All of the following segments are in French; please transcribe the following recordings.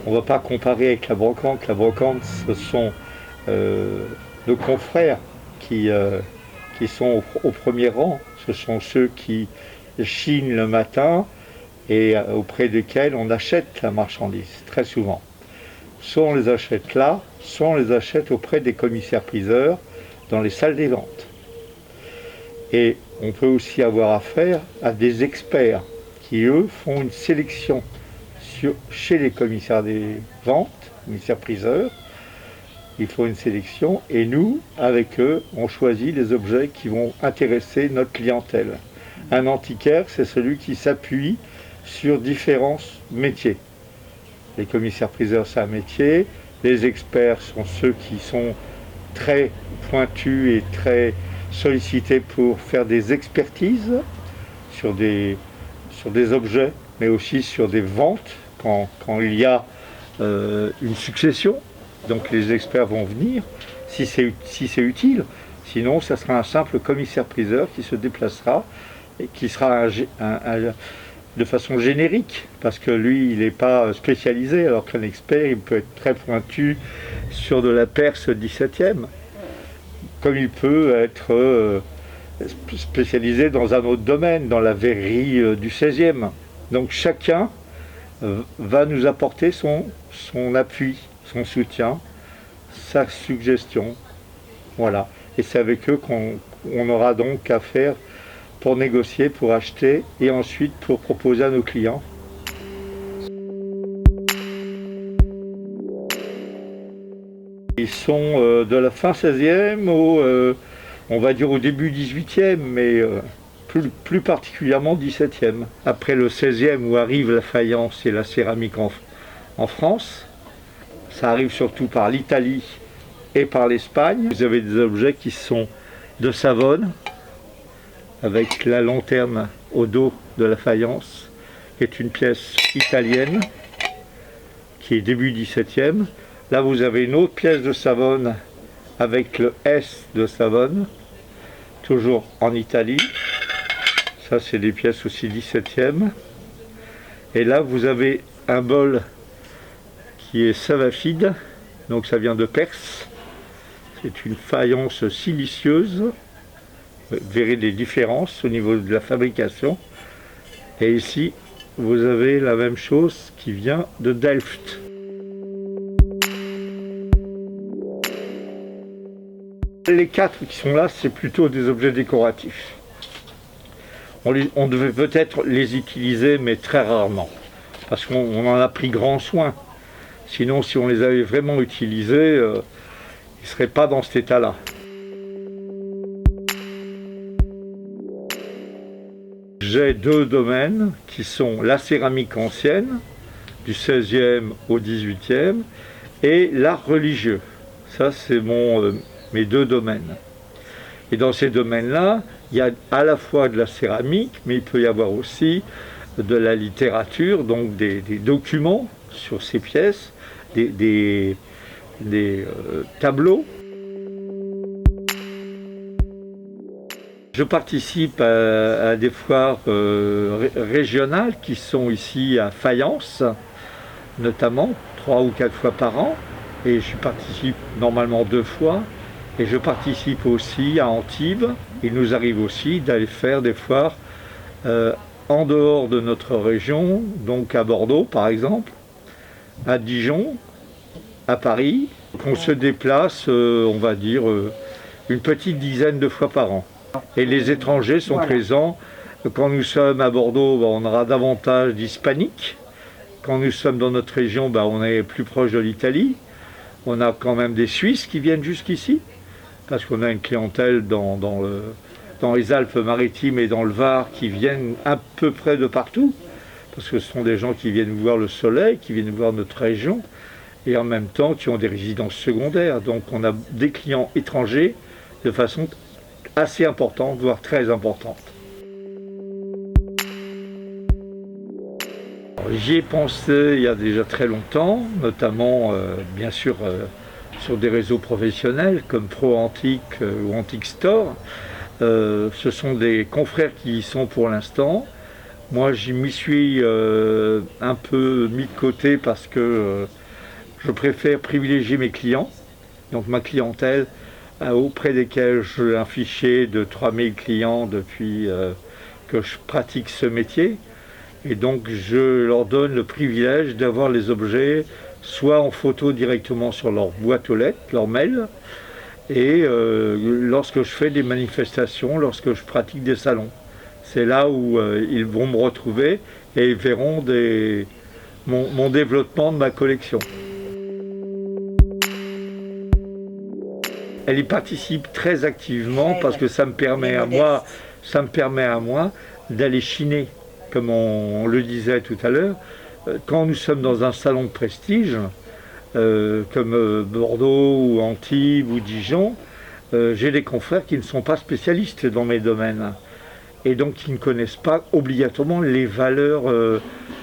On ne va pas comparer avec la brocante. La brocante, ce sont nos confrères qui sont au premier rang. Ce sont ceux qui chinent le matin et auprès desquels on achète la marchandise, très souvent. Soit on les achète là, soit on les achète auprès des commissaires-priseurs dans les salles des ventes. Et on peut aussi avoir affaire à des experts qui, eux, font une sélection chez les commissaires des ventes, commissaires-priseurs. Ils font une sélection et nous, avec eux, on choisit les objets qui vont intéresser notre clientèle. Un antiquaire, c'est celui qui s'appuie sur différents métiers. Les commissaires-priseurs, c'est un métier. Les experts sont ceux qui sont très pointus et très sollicités pour faire des expertises sur des objets, mais aussi sur des ventes quand il y a une succession. Donc les experts vont venir si c'est utile. Sinon, ça sera un simple commissaire-priseur qui se déplacera et qui sera de façon générique, parce que lui, il n'est pas spécialisé, alors qu'un expert, il peut être très pointu sur de la Perse 17e, comme il peut être spécialisé dans un autre domaine, dans la verrerie du 16e. Donc chacun va nous apporter son appui, son soutien, sa suggestion. Voilà. Et c'est avec eux qu'on aura donc à faire pour négocier, pour acheter et ensuite pour proposer à nos clients. Ils sont de la fin 16e on va dire au début 18e, mais plus particulièrement 17e. Après le 16e où arrive la faïence et la céramique en France, ça arrive surtout par l'Italie et par l'Espagne. Vous avez des objets qui sont de Savone, avec la lanterne au dos de la faïence, qui est une pièce italienne, qui est début 17e. Là, vous avez une autre pièce de Savone, avec le S de Savone, toujours en Italie. Ça, c'est des pièces aussi 17e. Et là, vous avez un bol qui est savafide, donc ça vient de Perse. C'est une faïence silicieuse. Vous verrez les différences au niveau de la fabrication. Et ici, vous avez la même chose qui vient de Delft. Les quatre qui sont là, c'est plutôt des objets décoratifs. On devait peut-être les utiliser, mais très rarement, parce qu'on en a pris grand soin. Sinon, si on les avait vraiment utilisés, ils ne seraient pas dans cet état-là. J'ai deux domaines qui sont la céramique ancienne, du 16e au 18e, et l'art religieux. Ça, c'est mes deux domaines. Et dans ces domaines-là, il y a à la fois de la céramique, mais il peut y avoir aussi de la littérature, donc des documents sur ces pièces, des tableaux. Je participe à des foires régionales qui sont ici à Fayence, notamment 3 ou 4 fois par an, et je participe normalement 2 fois. Et je participe aussi à Antibes. Il nous arrive aussi d'aller faire des foires en dehors de notre région, donc à Bordeaux par exemple, à Dijon, à Paris. On se déplace, on va dire, une petite dizaine de fois par an. Et les étrangers sont présents. Quand nous sommes à Bordeaux, on aura davantage d'hispaniques. Quand nous sommes dans notre région, on est plus proche de l'Italie. On a quand même des Suisses qui viennent jusqu'ici, parce qu'on a une clientèle dans les Alpes-Maritimes et dans le Var qui viennent à peu près de partout, parce que ce sont des gens qui viennent voir le soleil, qui viennent voir notre région, et en même temps qui ont des résidences secondaires. Donc on a des clients étrangers de façon assez importante, voire très importante. J'y ai pensé il y a déjà très longtemps, notamment bien sûr sur des réseaux professionnels comme Pro Antique ou Antique Store. Ce sont des confrères qui y sont pour l'instant, Moi, je m'y suis un peu mis de côté parce que je préfère privilégier mes clients, donc ma clientèle, auprès desquels j'ai un fichier de 3000 clients depuis que je pratique ce métier. Et donc, je leur donne le privilège d'avoir les objets soit en photo directement sur leur boîte aux lettres, leur mail, et lorsque je fais des manifestations, lorsque je pratique des salons. C'est là où ils vont me retrouver et ils verront mon développement de ma collection. Elle y participe très activement parce que ça me permet à moi d'aller chiner, comme on le disait tout à l'heure. Quand nous sommes dans un salon de prestige, comme Bordeaux ou Antibes ou Dijon, j'ai des confrères qui ne sont pas spécialistes dans mes domaines et donc qui ne connaissent pas obligatoirement les valeurs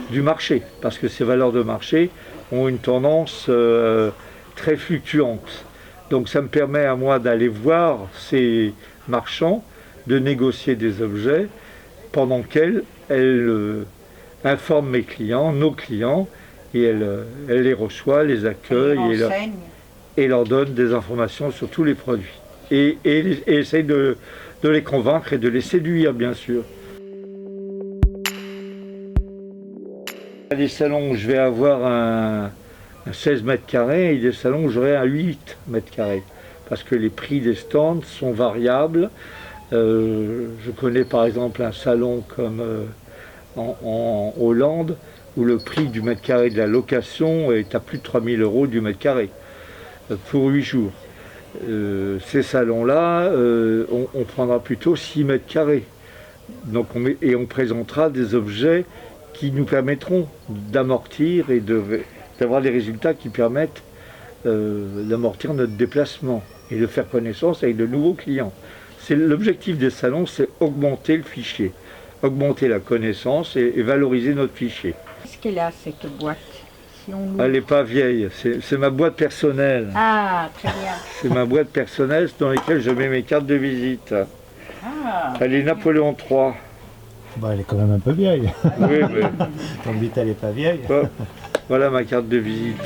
du marché, parce que ces valeurs de marché ont une tendance très fluctuante. Donc ça me permet à moi d'aller voir ces marchands, de négocier des objets pendant qu'elles informent mes clients, nos clients, et elle les reçoit, les accueille et leur donne des informations sur tous les produits. Et essaye de les convaincre et de les séduire, bien sûr. Il y a des salons où je vais avoir un 16 mètres carrés et des salons où j'aurai un 8 mètres carrés. Parce que les prix des stands sont variables. Je connais par exemple un salon comme en Hollande, où le prix du mètre carré de la location est à plus de 3000 € du mètre carré pour 8 jours. Ces salons-là, on prendra plutôt 6 mètres carrés. Donc on présentera des objets qui nous permettront d'amortir et d'avoir des résultats qui permettent d'amortir notre déplacement et de faire connaissance avec de nouveaux clients. L'objectif des salons, c'est augmenter le fichier, augmenter la connaissance et valoriser notre fichier. Qu'est-ce qu'elle a, cette boîte? Si on Elle n'est pas vieille, c'est ma boîte personnelle. Ah, très bien. C'est ma boîte personnelle dans laquelle je mets mes cartes de visite. Ah, Elle est Napoléon III. Bah, elle est quand même un peu vieille. Oui, mais Ton bite, elle est pas vieille. voilà ma carte de visite.